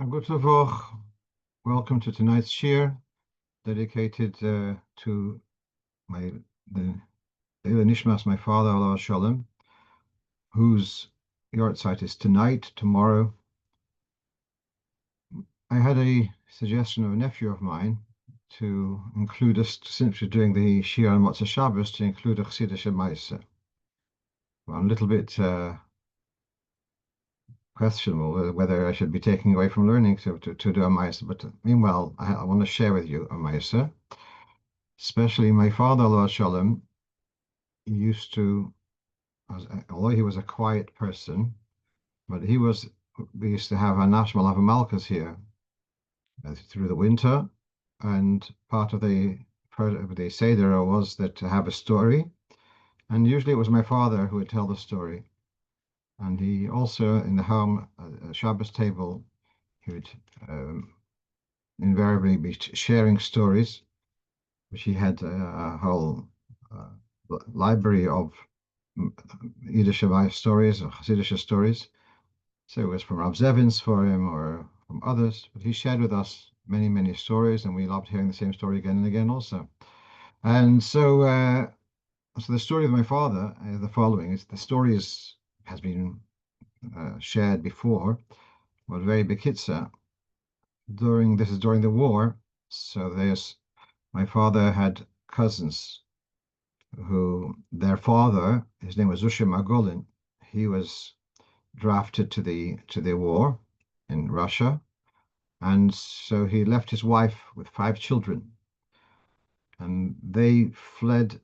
Good V'ch. Welcome to tonight's shiur, dedicated to the Nishmas, my father, Allah Shalom, whose yahrzeit is tonight, tomorrow. I had a suggestion of a nephew of mine to include us, since we're doing the shiur on Motzei Shabbos, to include a Chassidish Maaseh. Well, I'm a little bit questionable whether I should be taking away from learning to do a Maaseh, but meanwhile, I want to share with you a Maaseh. Especially my father, Allah Shalom, used to, although he was a quiet person, but we used to have Anash Malachas here through the winter, and part of the Seder was that to have a story, and usually it was my father who would tell the story. And he also, in the home Shabbos table, he would invariably be sharing stories, which he had a whole library of Yiddish stories or Hasidic stories. So it was from Rav Zevin's for him or from others, but he shared with us many, many stories, and we loved hearing the same story again and again also. And so, so the story of my father, the following is the story has been shared before, but very bekitza. This is during the war, so my father had cousins who their father, his name was Zusha Margolin, he was drafted to the war in Russia, and so he left his wife with 5 children, and they fled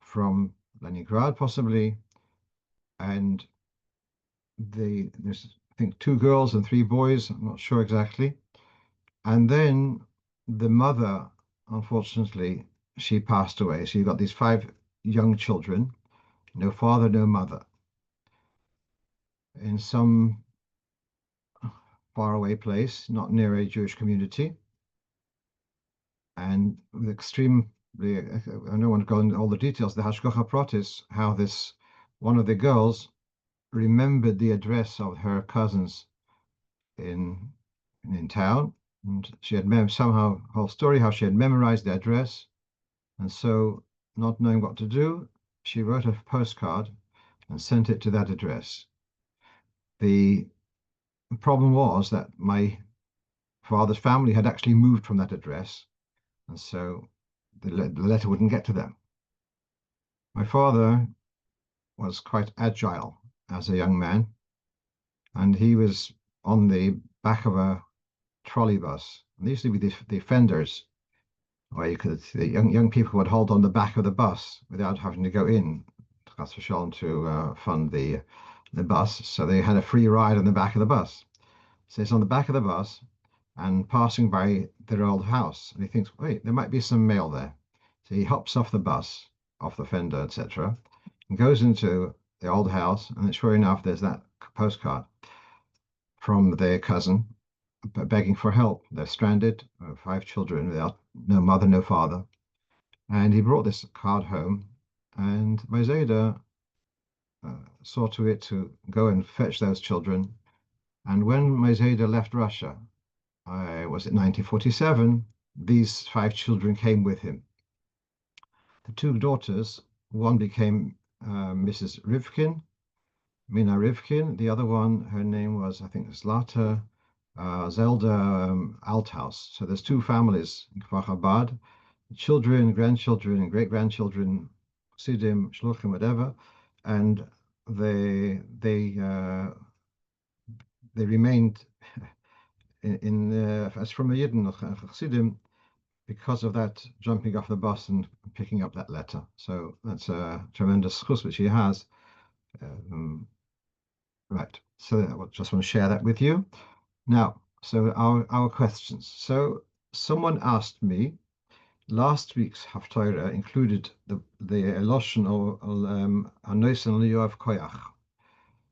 from Leningrad possibly, and there's I think 2 girls and 3 boys, I'm not sure exactly, and then the mother, unfortunately, she passed away. So you got these 5 young children, no father, no mother, in some faraway place, not near a Jewish community, and with I don't want to go into all the details, the hashgacha pratis, how one of the girls remembered the address of her cousins in town, and she had somehow, whole story, how she had memorized the address, and so, not knowing what to do, she wrote a postcard and sent it to that address. The problem was that my father's family had actually moved from that address, and so the letter wouldn't get to them. My father was quite agile as a young man, and he was on the back of a trolley bus. And there used to be the fenders where the young people would hold on the back of the bus without having to go in to fund the bus. So they had a free ride on the back of the bus. So it's on the back of the bus and passing by their old house, and he thinks, wait, there might be some mail there. So he hops off the bus, off the fender, etc., and goes into the old house, and sure enough, there's that postcard from their cousin begging for help. They're stranded, 5 children without no mother, no father. And he brought this card home, and my Zayda saw to it to go and fetch those children. And when my Zayda left Russia, was it 1947, these 5 children came with him. The 2 daughters, one became Mrs. Rivkin, Mina Rivkin. The other one, her name was, I think, Zlata Zelda Althaus. So there's 2 families in Kfar Chabad, children, grandchildren, and great-grandchildren, Sidim, Shluchim, whatever, and they remained as from a Yidden Chassidim because of that jumping off the bus and picking up that letter. So that's a tremendous chus which he has. Right. So I just want to share that with you. Now, so our questions. So someone asked me, last week's Haftorah included the Eloshon or Hanoisen Liyav Koyach.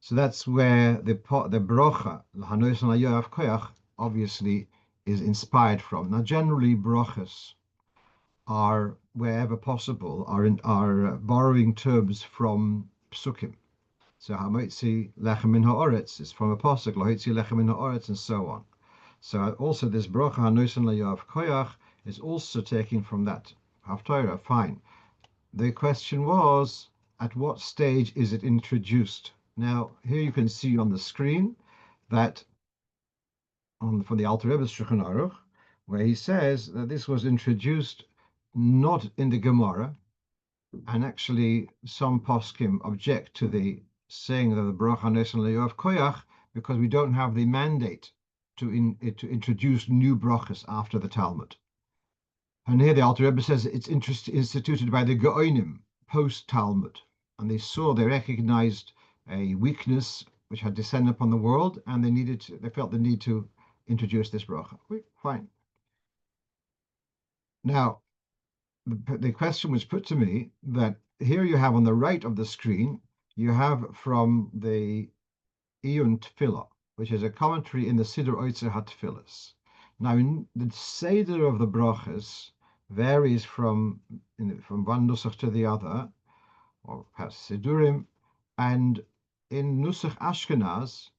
So that's where the brocha Hanoisen Liyav Koyach obviously is inspired from. Now, generally, brochas are, wherever possible, are borrowing terms from psukim. So haMoitzi lechem min haaretz is from a pasuk, laHoitzi lechem min haaretz, and so on. So also this brocha hanoisen layav koyach is also taken from that Haftorah. Fine. The question was, at what stage is it introduced? Now, here you can see on the screen that from the Alter Rebbe's Shulchan Aruch, where he says that this was introduced not in the Gemara, and actually some poskim object to the saying of the brocha nesen le'yoav koyach because we don't have the mandate to introduce new brachas after the Talmud. And here the Alter Rebbe says it's instituted by the Geonim post-Talmud, and they recognized a weakness which had descended upon the world, and they felt the need to introduce this bracha. Fine. Now, the question was put to me that here you have on the right of the screen, you have from the Iyun Tefillah, which is a commentary in the Siddur Oitzer HaTefillas. Now, the Seder of the brachas varies from one nusach to the other, or perhaps Sidurim, and in Nusach Ashkenaz,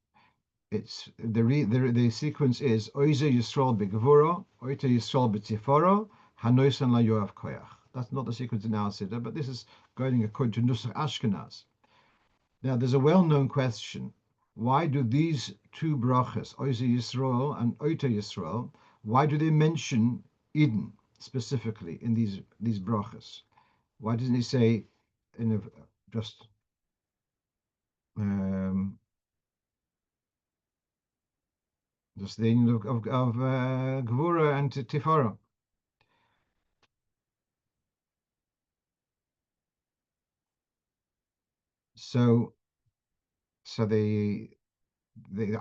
it's the sequence is Oize Yisrael Begvura, Oite Yisrael B'Tzifara, Hanoisen La Yoav Koyach. That's not the sequence in our Siddur, but this is going according to Nusach Ashkenaz. Now, there's a well-known question. Why do these two brachas, Oize Yisrael and Oite Yisrael, why do they mention Eden specifically in these brachas? Why doesn't he say just the end of Gvura and Tifara? So the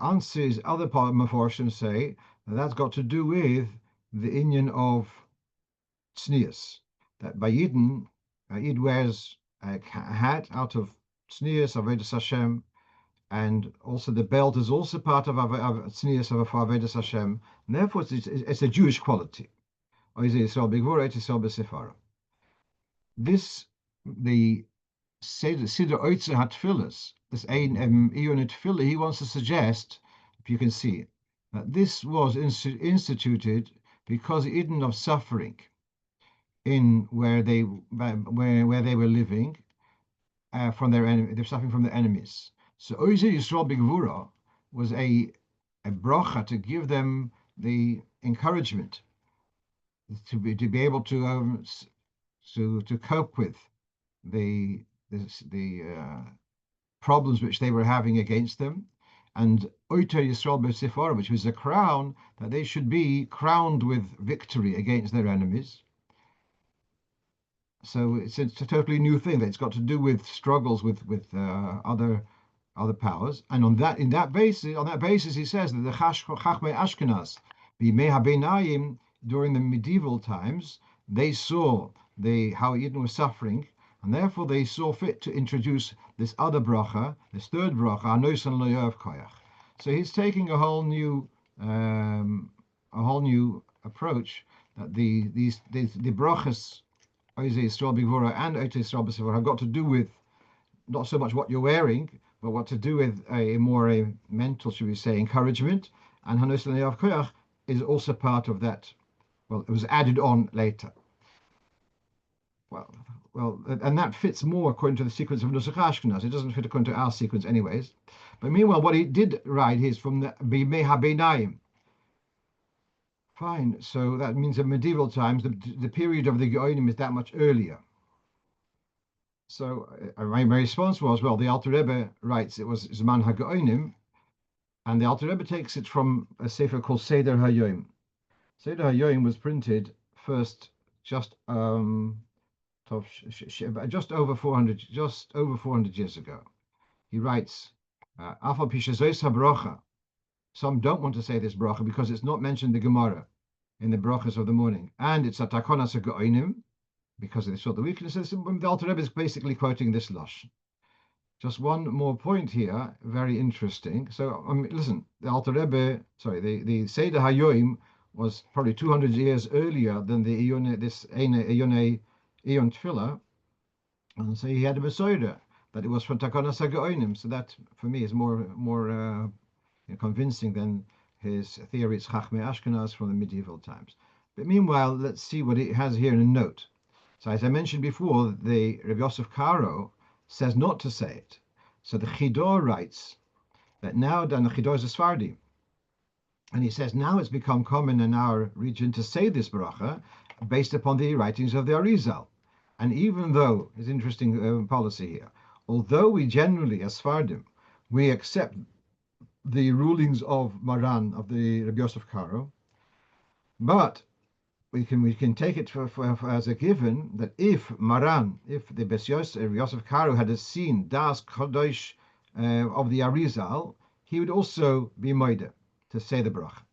answer is other part of Meforshim say that's got to do with the inyan of tznius. That by Eden, Id wears a hat out of tznius of Avodas Hashem, and also the belt is also part of tznius of Avodas Hashem. And therefore, it's a Jewish quality. This the Siddur Oitzer HaTefillas, this Ein Iyun Tefillah, he wants to suggest, if you can see it, that this was instituted because Eden of suffering in where they were living from their enemy, they're suffering from their enemies. So Oize Yisrael B'Gvura was a brocha to give them the encouragement to be able to cope with the problems which they were having against them, and Oiter Yisrael B'Sifara, which was a crown that they should be crowned with victory against their enemies. So it's a totally new thing that it's got to do with struggles with other powers, and on that basis, he says that the Chachmei Ashkenaz, the Mei HaBeinayim, during the medieval times, they saw how Eden was suffering, and therefore they saw fit to introduce this other bracha, this third bracha, Hanoisen Layav Koyach. So he's taking a whole new approach, that the brachas Oize Yisrael B'Gvura and Oite Yisrael B'Sifara have got to do with not so much what you're wearing, but what to do with a more mental, should we say, encouragement. And Hanoisen Layav Koyach is also part of that. Well, it was added on later. Well, and that fits more according to the sequence of Nusach Ashkenaz. It doesn't fit according to our sequence anyways. But meanwhile, what he did write is from the Bimei HaBeinayim. Fine, so that means in medieval times, the period of the Geonim is that much earlier. So my response was, well, the Alter Rebbe writes it was Zman HaGeonim, and the Alter Rebbe takes it from a sefer called Seder HaYom. Seder HaYom was printed first just over 400 years ago. He writes, Afal Pishazois HaBrocha. Some don't want to say this bracha because it's not mentioned in the Gemara in the brachas of the morning, and it's a takonas ha'geonim because they saw the weaknesses. The Alter Rebbe is basically quoting this lashon. Just one more point here, very interesting. So listen, the Alter Rebbe, the Seder HaYom was probably 200 years earlier than the Iyun Tefillah, and so he had a Besoida that it was from takonas ha'geonim. So that for me is more convincing than his theories Chachmei Ashkenaz from the medieval times. But meanwhile, let's see what it has here in a note. So as I mentioned before, the Rabbi Yosef Karo says not to say it. So the Chidor writes that now, and the Chidor is a Sfardi, and he says now it's become common in our region to say this bracha based upon the writings of the Arizal. And even though, it's interesting policy here, although we generally, as Sfardim, we accept the rulings of Maran, of the Rabbi Yosef Karo, but we can take it as a given that if Maran, if the Rabbi Yosef Karo had seen Das Kodesh of the Arizal, he would also be moide to say the bracha.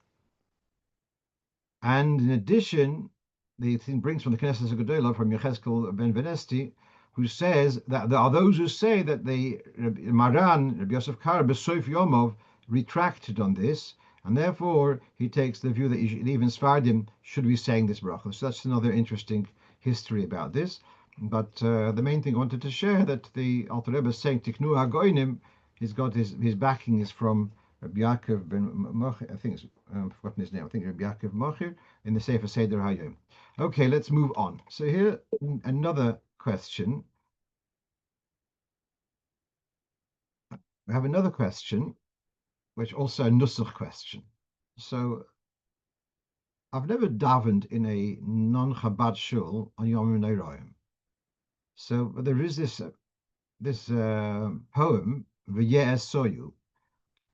And in addition, the thing brings from the Knesset Gedolah from Yechezkel ben Venesti, who says that there are those who say that the Maran, Rabbi Yosef Karo, B'Soif Yomov, retracted on this, and therefore he takes the view that even Sfardim should be saying this bracha. So that's another interesting history about this. But the main thing I wanted to share that the Alter Rebbe is saying Tiknu HaGoinim, he's got his backing is from Rabbi Yaakov ben Mochir, I think I've forgotten his name. I think Rabbi Yaakov Mochir in the Sefer Seder Hayom. Okay, let's move on. So here another question. We have another question, which also a nusach question. So I've never davened in a non-Chabad shul on Yom Noraim. So there is this poem, Vayero Soyu.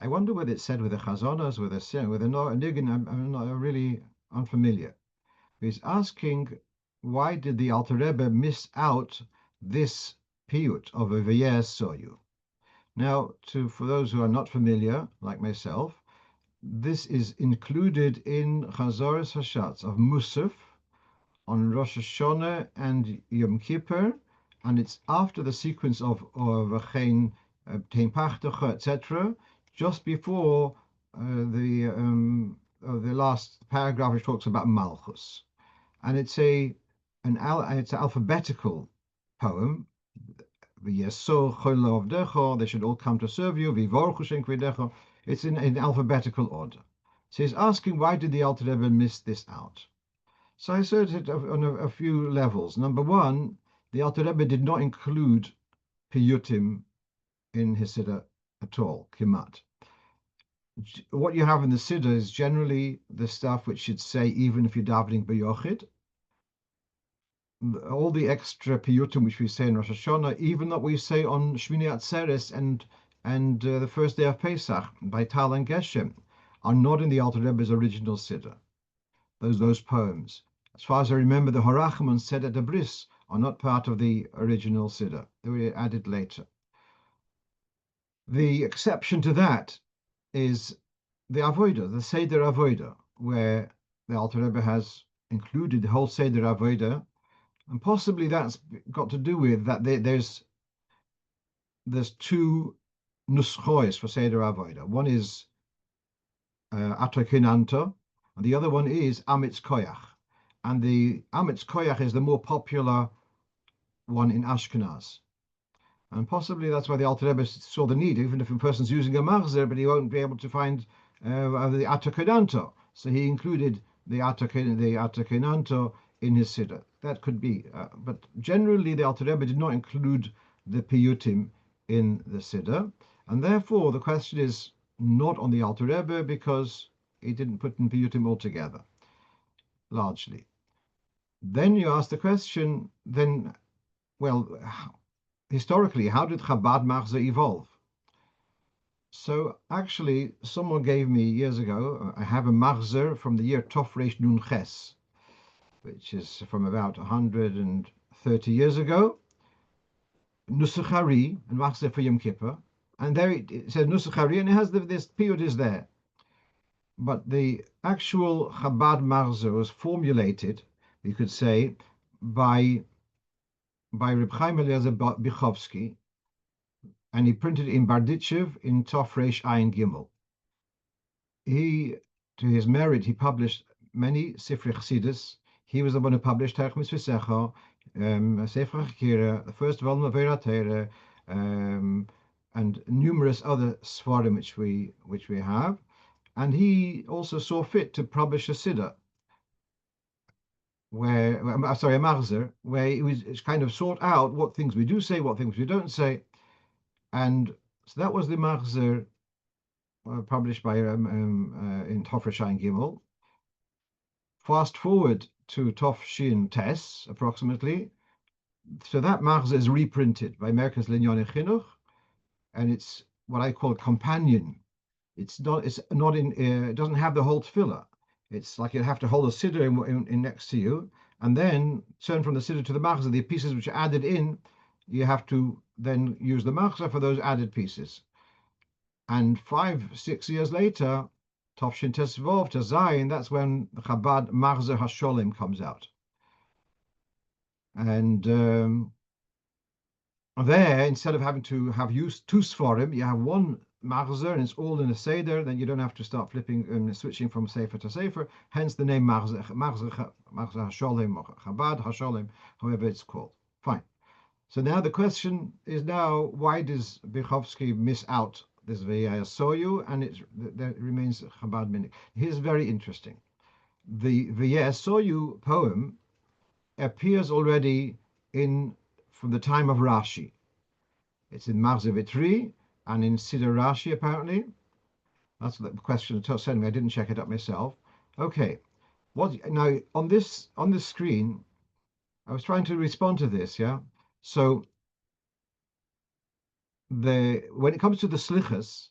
I wonder whether it's said with a chazonas, with a nigun. I'm not really unfamiliar. He's asking, why did the Alter Rebbe miss out this piyut of a Vayero Soyu? Now, for those who are not familiar, like myself, this is included in Chazoras Hashatz of Musaf on Rosh Hashanah and Yom Kippur, and it's after the sequence of V'chein Tein Pachtocha, etc., just before the last paragraph which talks about Malchus, and it's an alphabetical poem. They should all come to serve you. It's in alphabetical order. So he's asking, why did the Alter Rebbe miss this out? So I said it on a few levels. Number one, the Alter Rebbe did not include piyutim in his siddur at all, kimat. What you have in the siddur is generally the stuff which should say even if you're davening b'yochid. All the extra piyutim which we say in Rosh Hashanah, even that we say on Shmini Atzeres and the first day of Pesach by Tal and Geshem, are not in the Alter Rebbe's original siddur. Those poems, as far as I remember, the Horachim said at the Bris are not part of the original siddur. They were added later. The exception to that is the Avodah, the Seder Avodah, where the Alter Rebbe has included the whole Seder Avodah. And possibly that's got to do with that there's two nuschois for Seder Avodah. One is Atokinanto, and the other one is Amitz Koyach. And the Amitz Koyach is the more popular one in Ashkenaz. And possibly that's why the Alter Rebbe saw the need, even if a person's using a Machzor, but he won't be able to find the Atokinanto. So he included the Atokinanto in his siddur. That could be, but generally the Alter Rebbe did not include the piyutim in the siddur, and therefore the question is not on the Alter Rebbe because he didn't put in piyutim altogether, largely. Then you ask the question, then, well, historically, how did Chabad Machzor evolve? So actually, someone gave me years ago, I have a Machzor from the year Tov Reish Nun Ches, which is from about 130 years ago, Nusach Hari and Machzor for Yom Kippur, and there it says Nusach Hari, and it has this piyut is there. But the actual Chabad Machzor was formulated, you could say, by Reb Chaim Eliezer Bichovsky, and he printed it in Barditchev in Tov Reish Ayin Gimel. He, to his merit, he published many Sifrei Chassidus. He was the one who published Terech Mitzvah Sefer Chakira, the first volume of Vayero, and numerous other Svarim which we have. And he also saw fit to publish a siddur, where, sorry, a machzor, where it was kind of sort out what things we do say, what things we don't say. And so that was the machzor published by in Tov Shin Gimel. Fast forward to Tov Shin Tes, approximately. So that machzor is reprinted by Merkez Linyonei Chinuch, and it's what I call companion. It's not in. It doesn't have the whole tefillah. It's like you have to hold a siddur in next to you, and then turn from the siddur to the machzor. The pieces which are added in, you have to then use the machzor for those added pieces. And 5-6 years later, Tovshin Tesvov to Zayin, that's when the Chabad Machzor HaSholim comes out. And there, instead of having to have used two Sforim, you have one Machzor, and it's all in a Seder. Then you don't have to start flipping and switching from Sefer to Sefer. Hence the name Machzor HaSholim or Chabad HaSholim, however it's called. Fine. So now the question is now, why does Bichovsky miss out this Vayero, and that remains Chabad Minik? Here's very interesting. The Vayero poem appears already from the time of Rashi. It's in Machzor Vitri and in Siddur Rashi, apparently. That's the question sent me. I didn't check it up myself. Okay. Now on this screen, I was trying to respond to this, yeah. So when it comes to the slichas,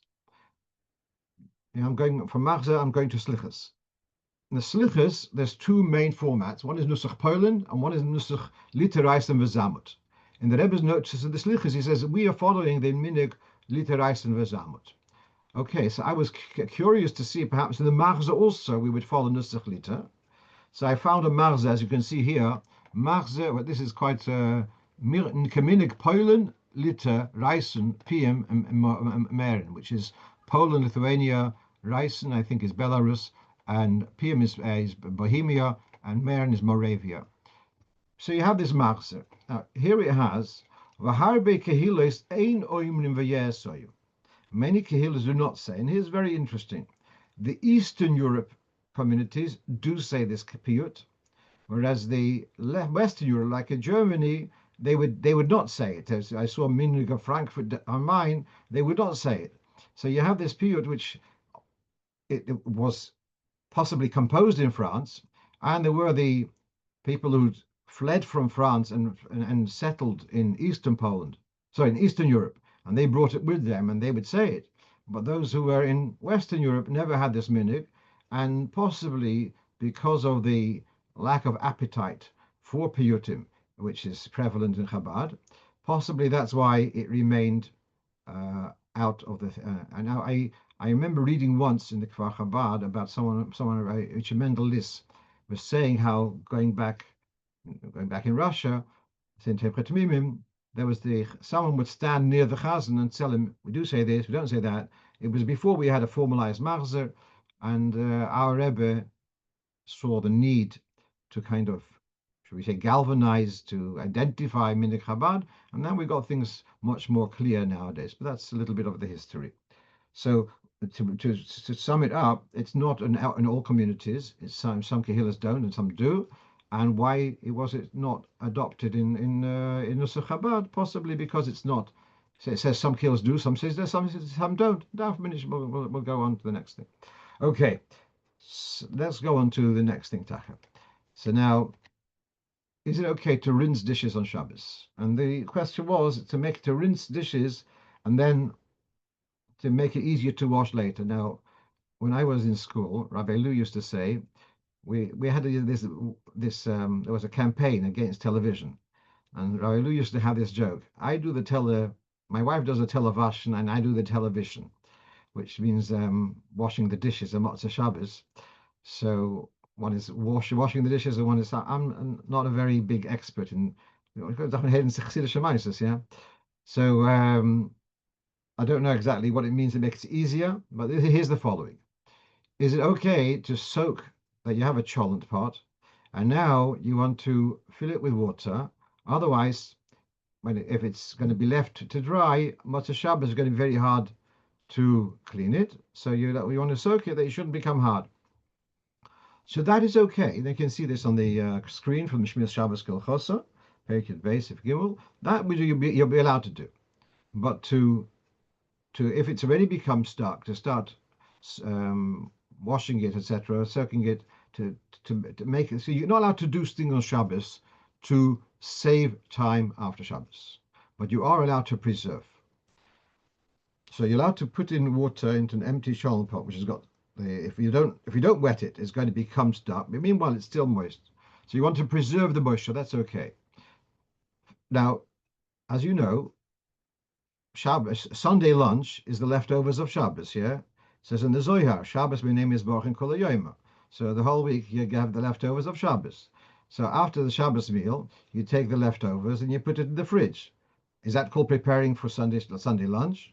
I'm going from Machzor, I'm going to slichas. In the slichas, there's two main formats. One is Nusach Poland and one is Nusach Litereisen V'Zamut. In the Rebbe's notes in the slichas, he says, we are following the minig Litereisen V'Zamut. Okay, so I was curious to see perhaps in the Machzor also we would follow Nusach Liter. So I found a Machzor, as you can see here. Machzor, well, this is quite Kaminig Poland, Liter, Reisen, PM, and Meren, which is Poland, Lithuania, Reisen, I think, is Belarus, and PM is Bohemia, and Meren is Moravia. So you have this Machzor. Now, here it has, V'harbe kehilos ein oimrim v'yesoyu. Many kehilos do not say, and here's very interesting. The Eastern Europe communities do say this piyut, whereas the Western Europe, like in Germany, they would not say it. As I saw Minig of Frankfurt on mine, they would not say it. So you have this piyut which it was possibly composed in France, and there were the people who fled from France and settled in Eastern Poland, sorry, in Eastern Europe, and they brought it with them, and they would say it. But those who were in Western Europe never had this minig, and possibly because of the lack of appetite for piyutim, which is prevalent in Chabad, possibly that's why it remained out of the. And now I remember reading once in the Kfar Chabad about someone Richard Mendel Liss was saying how going back in Russia, there was someone would stand near the chazan and tell him, we do say this, we don't say that. It was before we had a formalized machzor, and our Rebbe saw the need to kind of, should we say, galvanize, to identify Minig Chabad, and now we've got things much more clear nowadays. But that's a little bit of the history. So to sum it up, it's not in all communities. It's some kehilas don't and some do. And why was it not adopted in Nusach Chabad? Possibly because it's not. It says some kehilas do, some says some don't. We'll go on to the next thing. Okay, so let's go on to the next thing, Tacha. So now, is it okay to rinse dishes on Shabbos? And the question was to rinse dishes and then to make it easier to wash later. Now, when I was in school, Rabbi Lu used to say, we had this there was a campaign against television, and Rabbi Lu used to have this joke. My wife does the televashon and I do the television, which means washing the dishes on Motzei Shabbos. So one is washing the dishes, and one is I'm not a very big expert in yeah. So I don't know exactly what it means to make it easier, but here's the following. Is it okay to soak, that you have a cholent pot, and now you want to fill it with water? Otherwise, if it's going to be left to dry, Motzei Shabbos is going to be very hard to clean it. So you want to soak it that it shouldn't become hard. So that is okay. They can see this on the screen from the Shmiras Shabbos Kilchosa, Perikid Beis if Gimel. That you'll be allowed to do. But to if it's already become stuck, to start washing it, etc., soaking it, to make it. So you're not allowed to do things on Shabbos to save time after Shabbos, but you are allowed to preserve. So you're allowed to put in water into an empty shalom pot, which has got if you don't wet it, it's going to become stuck. But meanwhile, it's still moist. So you want to preserve the moisture. That's okay. Now, as you know, Shabbos, Sunday lunch is the leftovers of Shabbos, yeah? It says in the Zohar, Shabbos my name is Borchen Kol Hayoyma. So the whole week you have the leftovers of Shabbos. So after the Shabbos meal, you take the leftovers and you put it in the fridge. Is that called preparing for Sunday lunch?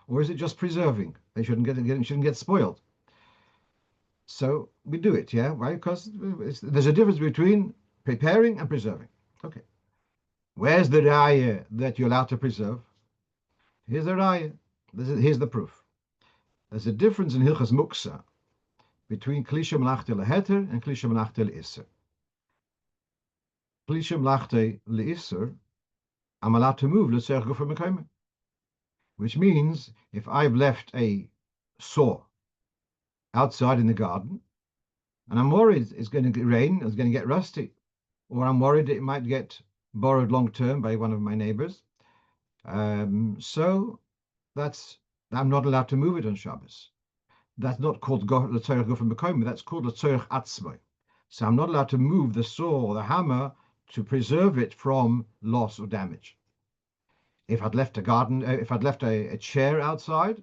Or is it just preserving? They shouldn't get spoiled. So we do it, yeah? Why? Because there's a difference between preparing and preserving. Okay. Where's the raya that you're allowed to preserve? Here's the raya. Here's the proof. There's a difference in Hilchas Muksa between Klisha Melachte Leheter and Klisha Melachte Leisser. Klisha Melachte Leisser, I'm allowed to move L'tzerch Gufar Mekayme, which means if I've left a saw outside in the garden and I'm worried it's going to rain, it's going to get rusty, or I'm worried it might get borrowed long term by one of my neighbors, so I'm not allowed to move it on Shabbos. That's not called l'tzorech gufar mekayme. That's called l'tzorech atzmai. So I'm not allowed to move the saw or the hammer to preserve it from loss or damage. If I'd left a chair outside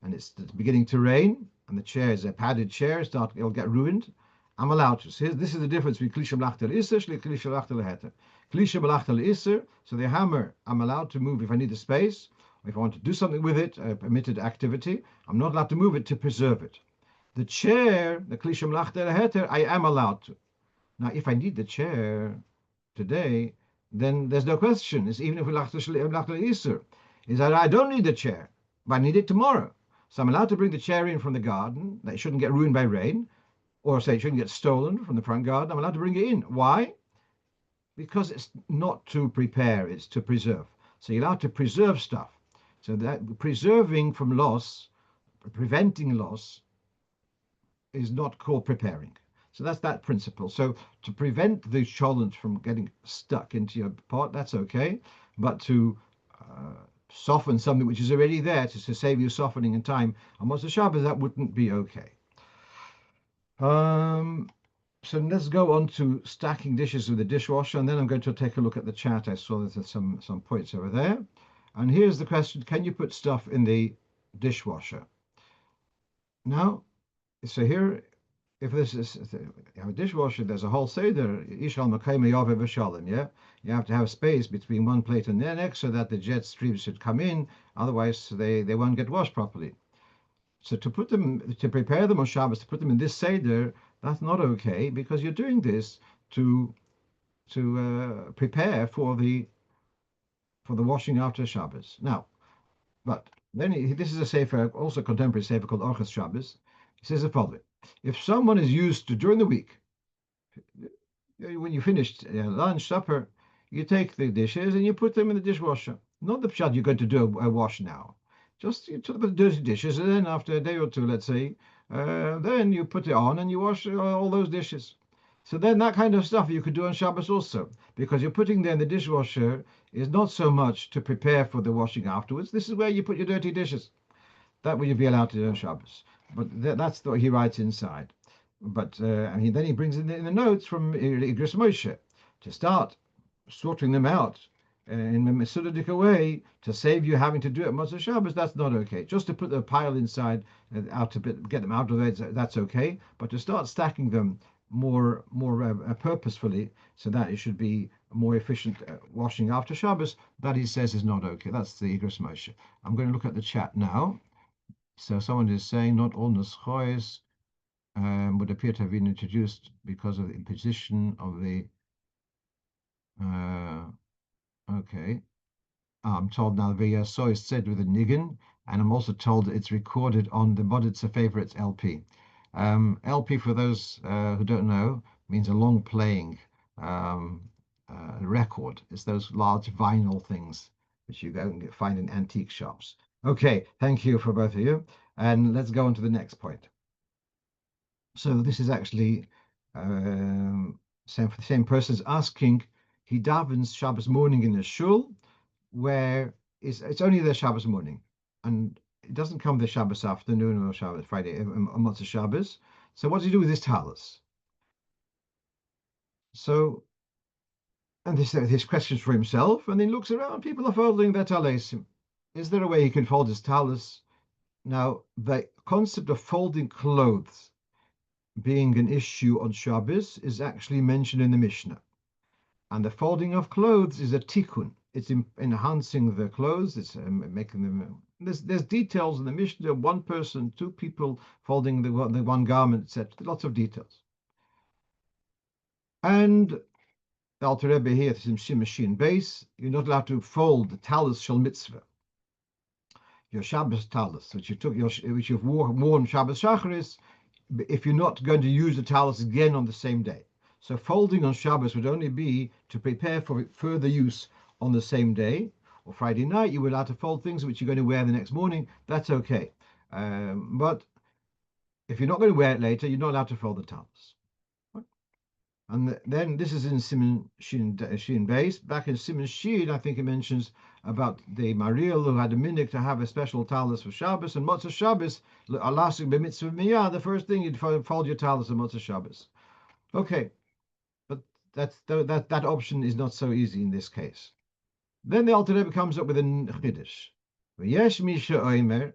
and it's beginning to rain and the chair is a padded chair, it'll get ruined, I'm allowed to. So this is the difference between klisha melachte l'isser and klisha melachte leheter. Klisha melachte l'isser, so the hammer I'm allowed to move if I need the space. If I want to do something with it, a permitted activity, I'm not allowed to move it to preserve it. The chair, the klisha melachte leheter, I am allowed to. Now, if I need the chair today, then there's no question. It's even if we melachte l'isser, is that I don't need the chair, but I need it tomorrow. So I'm allowed to bring the chair in from the garden. That it shouldn't get ruined by rain, or say it shouldn't get stolen from the front garden. I'm allowed to bring it in. Why? Because it's not to prepare, it's to preserve. So you're allowed to preserve stuff. So that preserving from loss, preventing loss, is not called preparing. So that's that principle. So to prevent the cholent from getting stuck into your pot, that's okay. But to soften something which is already there, to save you softening in time on Motzei Shabbos, that wouldn't be okay. So let's go on to stacking dishes with the dishwasher, and then I'm going to take a look at the chat. I saw there's some points over there. And here's the question: can you put stuff in the dishwasher? Now, so here, if this is you have a dishwasher, there's a whole seder. Ishal Makayme Yave V'Shalom. Yeah, you have to have space between one plate and the next so that the jet streams should come in. Otherwise, they won't get washed properly. So to prepare them on Shabbos, to put them in this seder, that's not okay, because you're doing this to prepare for the washing after Shabbos. Now, but then this is a sefer, also contemporary sefer called Orchos Shabbos. He says the following: if someone is used to during the week, when you finished lunch, supper, you take the dishes and you put them in the dishwasher. Not the pshat you're going to do a wash now. Just you took the dirty dishes, and then after a day or two, let's say, then you put it on and you wash all those dishes. So then that kind of stuff you could do on Shabbos also, because you're putting there in the dishwasher is not so much to prepare for the washing afterwards. This is where you put your dirty dishes. That would you be allowed to do on Shabbos. But that's what he writes inside. But then he brings in the notes from Igros Moshe to start sorting them out in a Mesidic way to save you having to do it at Motzei Shabbos. That's not okay. Just to put the pile inside, get them out of there, that's okay. But to start stacking them more purposefully, so that it should be more efficient washing after Shabbos, that he says is not okay. That's the Igros Moshe. I'm going to look at the chat now. So someone is saying not all neschois would appear to have been introduced because of the imposition of the. Okay. I'm told now Vayero is said with a niggin, And I'm also told it's recorded on the Boditzer Favorites LP. LP, for those who don't know, means a long playing record. It's those large vinyl things which you go and find in antique shops. Okay, thank you for both of you. And let's go on to the next point. So this is actually same person's asking. He davens Shabbos morning in a shul where it's only the Shabbos morning, and it doesn't come the Shabbos afternoon or Shabbos Friday, Motzei Shabbos. So what does he do with his tallis? So, and this his questions for himself, and he looks around. People are folding their tallis. Is there a way he can fold his tallis? Now, the concept of folding clothes being an issue on Shabbos is actually mentioned in the Mishnah. And the folding of clothes is a tikkun. It's enhancing the clothes. It's making them. There's details in the Mishnah. One person, two people folding the one garment, etc. Lots of details. And the Alter Rebbe here, Shimon base, you're not allowed to fold the Tallis Shel Mitzvah. Your Shabbos Tallis, which you've worn Shabbos Shacharis, if you're not going to use the Tallis again on the same day. So folding on Shabbos would only be to prepare for further use on the same day, or Friday night. You were allowed to fold things which you're going to wear the next morning. That's okay. But if you're not going to wear it later, you're not allowed to fold the Tallis. And then this is in Simon Shin base. Back in Simon Shin, I think it mentions about the Mariel who had a minute to have a special Tallis for Shabbos, and Motzei Shabbos, the first thing you'd fold your Tallis on Motzei Shabbos. Okay, but that option is not so easy in this case. Then the Alter Rebbe comes up with a chiddush. V'yesh mi she'omer,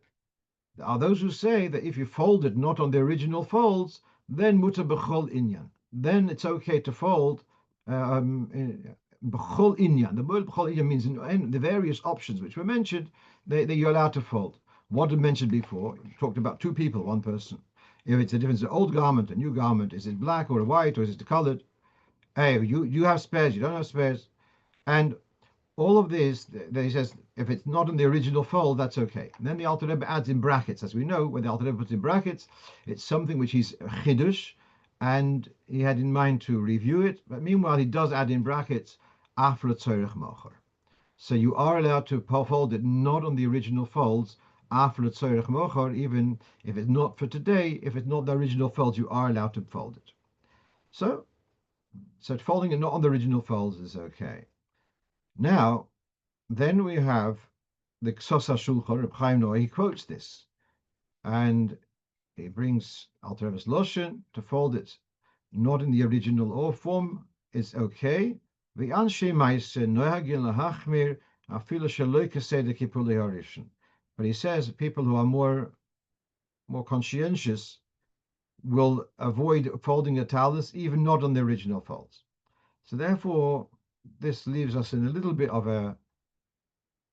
there are those who say that if you fold it not on the original folds, then mutar b'chol inyan. Then it's okay to fold b'chol inyan. The word b'chol inyan means in the various options which were mentioned, you're allowed to fold. What I mentioned before, we talked about two people, one person. If it's a difference, an old garment, a new garment, is it black or white or is it colored? Hey, you have spares, you don't have spares. And all of this, he says, if it's not in the original fold, that's okay. And then the Alter Rebbe adds in brackets. As we know, when the Alter Rebbe puts in brackets, it's something which is chidush, and he had in mind to review it. But meanwhile, he does add in brackets, after tzorech mocher. So you are allowed to fold it not on the original folds, after tzorech mocher, even if it's not for today, if it's not the original folds, you are allowed to fold it. So folding it not on the original folds is okay. Now, then we have the Ksos HaShulchan, Reb Chaim Noah, he quotes this, and he brings Alter Rebbe's Loshen to fold it not in the original or form is okay. But he says people who are more conscientious will avoid folding a tallis even not on the original folds. So therefore, this leaves us in a little bit of a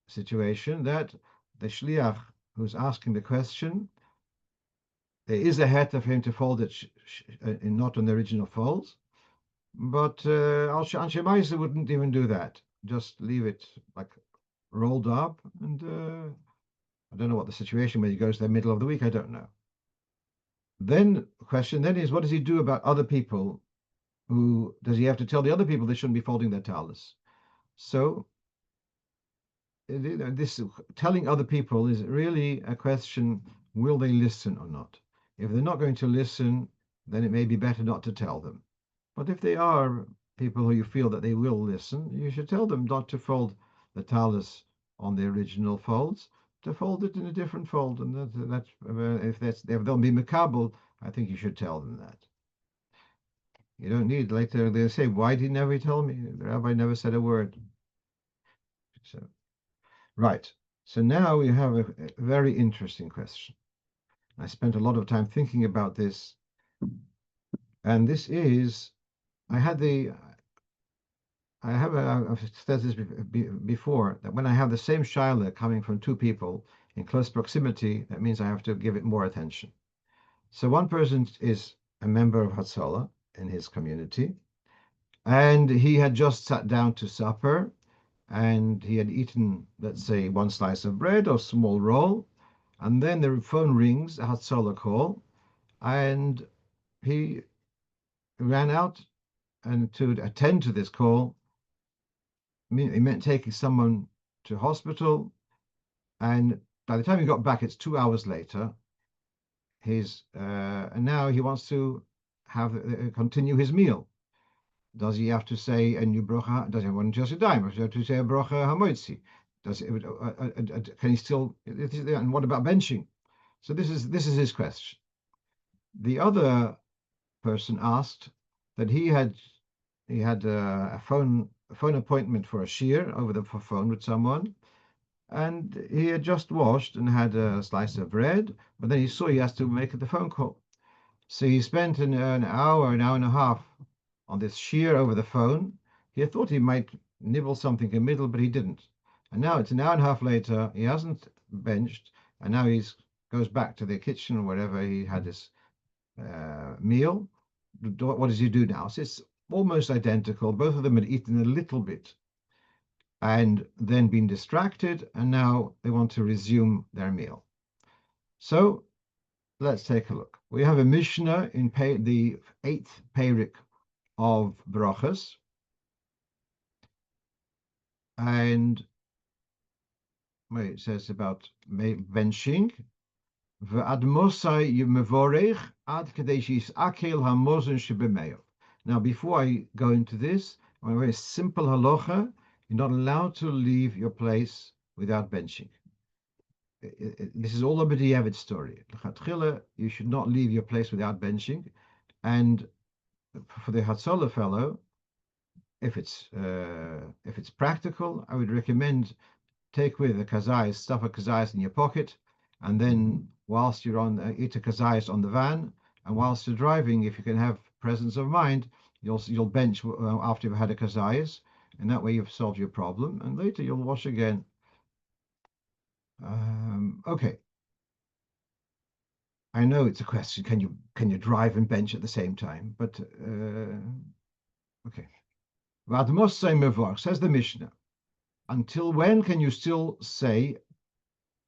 situation that the shliach who's asking the question, there is a head of him to fold it not on the original folds, but Anshe Ma'aseh wouldn't even do that. Just leave it like rolled up, and I don't know what the situation when he goes to the middle of the week. I don't know. Then the question then is, what does he do about other people? Who does he have to tell the other people they shouldn't be folding their tallis? So this telling other people is really a question: will they listen or not? If they're not going to listen, then it may be better not to tell them. But if they are people who you feel that they will listen, you should tell them not to fold the tallis on the original folds, to fold it in a different fold, and if they'll be makabel, I think you should tell them that. You don't need later they'll say, why did he never tell me? The rabbi never said a word. So right. So now we have a very interesting question. I spent a lot of time thinking about this. And this is, I've said this before, that when I have the same shaila coming from two people in close proximity, that means I have to give it more attention. So one person is a member of Hatzolo in his community, and he had just sat down to supper, and he had eaten, let's say, one slice of bread or small roll, And then the phone rings, a Hatzolo call, and he ran out and to attend to this call. It meant taking someone to hospital, and by the time he got back, it's 2 hours later. And now he wants to have continue his meal. Does he have to say a new brocho? Does he want to say Dayan? Does he have to say a brocho haMoitzi? Can he still? And what about benching? So this is his question. The other person asked that he had a phone appointment for a shiur over the phone with someone, and he had just washed and had a slice of bread, but then he saw he has to make the phone call. So he spent an hour and a half on this shiur over the phone. He had thought he might nibble something in the middle, but he didn't. And now it's an hour and a half later, he hasn't benched, and now he goes back to the kitchen or wherever he had this meal. What does he do now? So it's almost identical. Both of them had eaten a little bit and then been distracted, and now they want to resume their meal. So let's take a look. We have a Mishnah in the 8th Perik of Brochos, and it says about benching. Now, before I go into this, a very simple halacha: you're not allowed to leave your place without benching. This is all a b'diavad story. You should not leave your place without benching. And for the Hatzolo fellow, if it's practical, I would recommend take with a kazayas, stuff a kazayas in your pocket, and then whilst you're eat a kazayas on the van, and whilst you're driving, if you can have presence of mind, you'll bench after you've had a kazayas, and that way you've solved your problem, and later you'll wash again. Okay. I know it's a question. Can you drive and bench at the same time? But okay. Says the Mishnah. Until when can you still say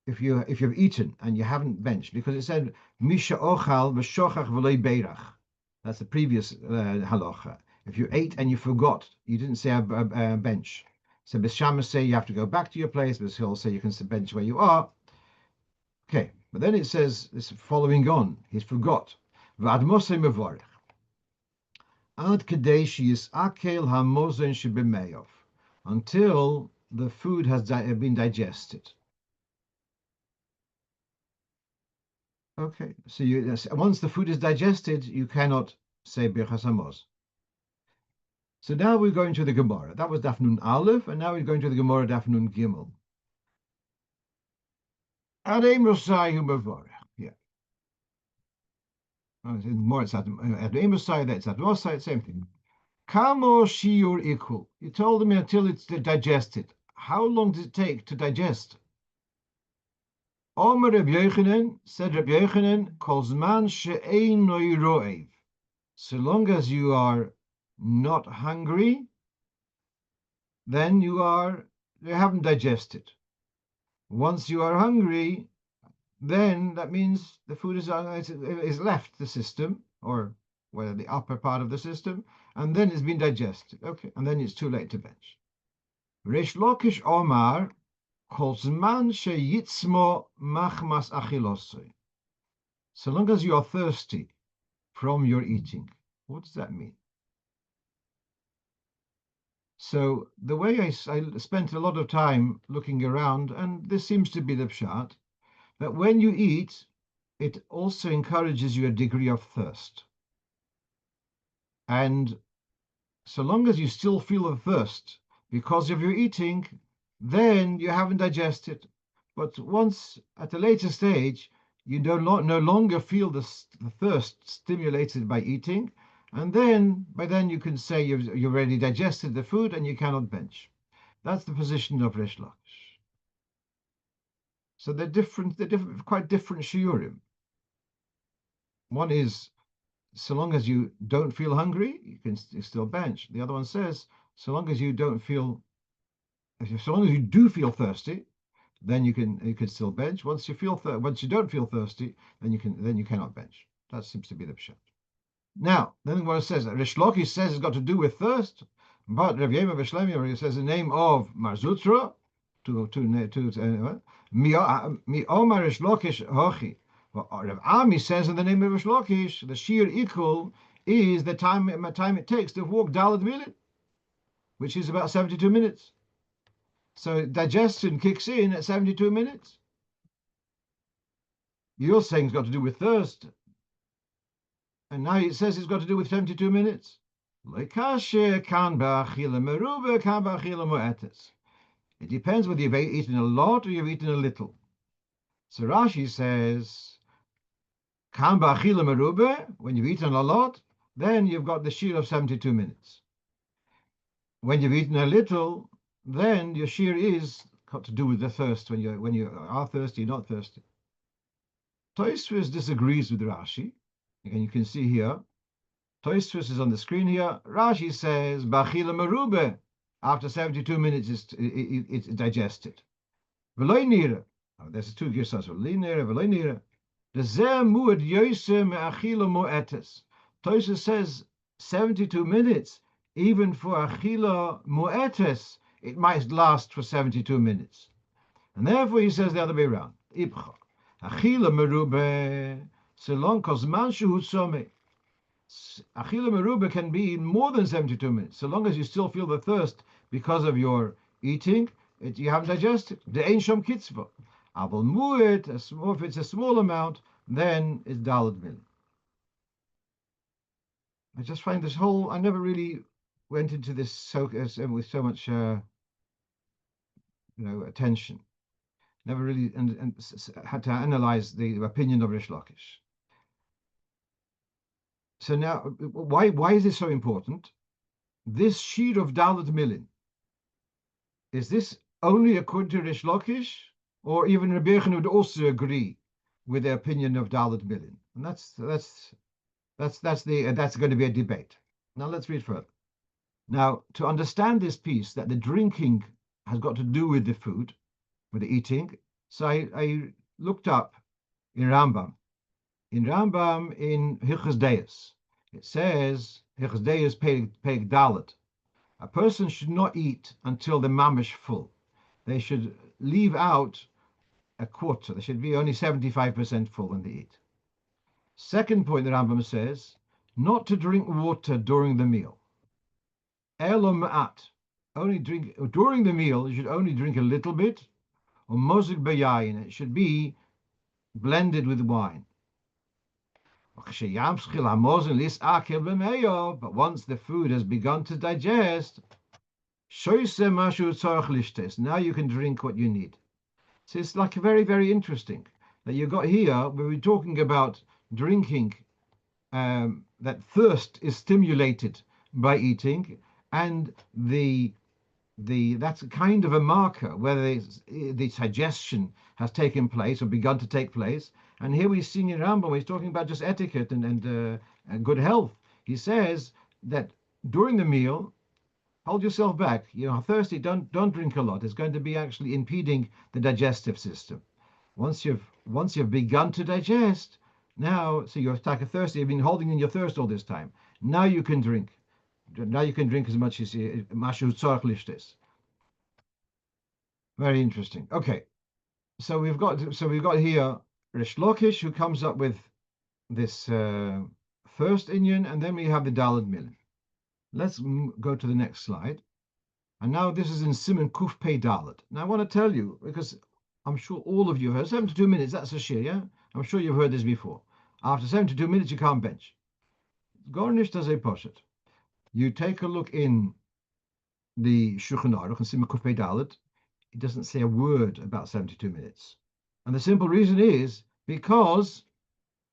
if you've eaten and you haven't benched? Because it said Misha ochal v'shochach v'lei beirach. That's the previous halacha. If you ate and you forgot, you didn't say a bench. So B'Shammos say you have to go back to your place. B'Shil say you can bench where you are. Okay, but then it says this following on. He's forgot. V'admosei mevorich. Ad kedei sheyisakel hamozen shebemeyov. Until the food has been digested. Okay, so once the food is digested, you cannot say Birchas Hamaz. So now we're going to the Gemara. That was Daf Nun Aleph, and now we're going to the Gemara Daf Nun Gimel. Adei Mosayu Mevorech. Yeah. More it's Adei Mosayu, that's Adei Mosayu, same thing. Kamo shiur equal. You told me until it's digested. How long does it take to digest? Omer Reb Yochanan, said Reb Yochanan, kol zman she'einoi ro'ev. So long as you are not hungry, then you haven't digested. Once you are hungry, then that means the food is left the system, or whether the upper part of the system, and then it's been digested. Okay, and then it's too late to bench. Reish Lakish Omar, kol zman sheyitzmo machmas achilosoi. So long as you are thirsty from your eating. What does that mean? So the way I spent a lot of time looking around, and this seems to be the pshat, that when you eat, it also encourages you a degree of thirst. And so long as you still feel the thirst because of your eating, then you haven't digested. But once at a later stage, you no longer feel the thirst stimulated by eating, and by then you can say you've already digested the food and you cannot bench. That's the position of Reish Lakish. So they're quite different shiurim. One is, so long as you don't feel hungry, you can still bench. The other one says, so long as you do feel thirsty, then you can still bench. Once you don't feel thirsty, then you cannot bench. That seems to be the pshat. Now, then what it says, Rish Lakish says it's got to do with thirst, but Rav Yema Veshlemi says the name of Marzutra Mi Omar Rish Lakish Hochi. Rav Ami says in the name of Rish Lakish, the shiur equal is the time it takes to walk Daled Milin, which is about 72 minutes. So digestion kicks in at 72 minutes. You're saying it's got to do with thirst. And now it says it's got to do with 72 minutes. It depends whether you've eaten a lot or you've eaten a little. So Rashi says, when you've eaten a lot, then you've got the shiur of 72 minutes. When you've eaten a little, then your shiur is got to do with the thirst. When you are thirsty, you're not thirsty. Tosfos disagrees with Rashi. Again, you can see here. Tosfos is on the screen here. Rashi says, "Bachila merube." After 72 minutes, it's digested. V'loy nira. There's two girsas. V'loy nira, v'loy nira. The zeh muad yoseh me'achila mu'etes. Tosfos says 72 minutes, even for achila mu'etes, it might last for 72 minutes. And therefore he says the other way around. Ibcha. Achila merube. So long as manshu some achila merube can be more than 72 minutes, so long as you still feel the thirst because of your eating, you haven't digested. The ein shom kitzvah. Abel mu'et, if it's a small amount, then it's daled mil. I just find this whole, I never really went into this with so much attention. Never really and had to analyze the opinion of Rish Lakish. So now, why is this so important? This shiur of Daled Milin, is this only according to Rish Lakish, or even Rabbi Yochanan would also agree with the opinion of Daled Milin? And that's going to be a debate. Now let's read further. Now, to understand this piece, that the drinking has got to do with the food, with the eating, so I looked up in Rambam. In Rambam, in Hilchos Deis, it says, Hilchos Deis Perek Dalet, a person should not eat until the mamish full. They should leave out a quarter. They should be only 75% full when they eat. Second point, the Rambam says, not to drink water during the meal. Elo ma'at, only drink during the meal. You should only drink a little bit, or mozik bayayin. It should be blended with wine. But once the food has begun to digest, now you can drink what you need. So it's like very, very interesting that you got here where we're talking about drinking, that thirst is stimulated by eating, and that's kind of a marker whether the digestion has taken place or begun to take place. And here we see in Rambam, he's talking about just etiquette and good health. He says that during the meal, hold yourself back. Thirsty, don't drink a lot. It's going to be actually impeding the digestive system. Once you've begun to digest, now, so you're thirsty, you've been holding in your thirst all this time. Now you can drink. Now you can drink as much as mashu tzarich lishtes. Very interesting. Okay, so we've got here Rish Lakish, who comes up with this first inyan, and then we have the Daled Milin. Let's go to the next slide. And now this is in Siman Kuf Pei Dalet. Now I want to tell you, because I'm sure all of you have heard, 72 minutes, that's a shiur, yeah? I'm sure you've heard this before. After 72 minutes, you can't bench. Gornish does a poshet. You take a look in the Shulchan Aruch and Siman Kuf Pei Dalet, it doesn't say a word about 72 minutes. And the simple reason is because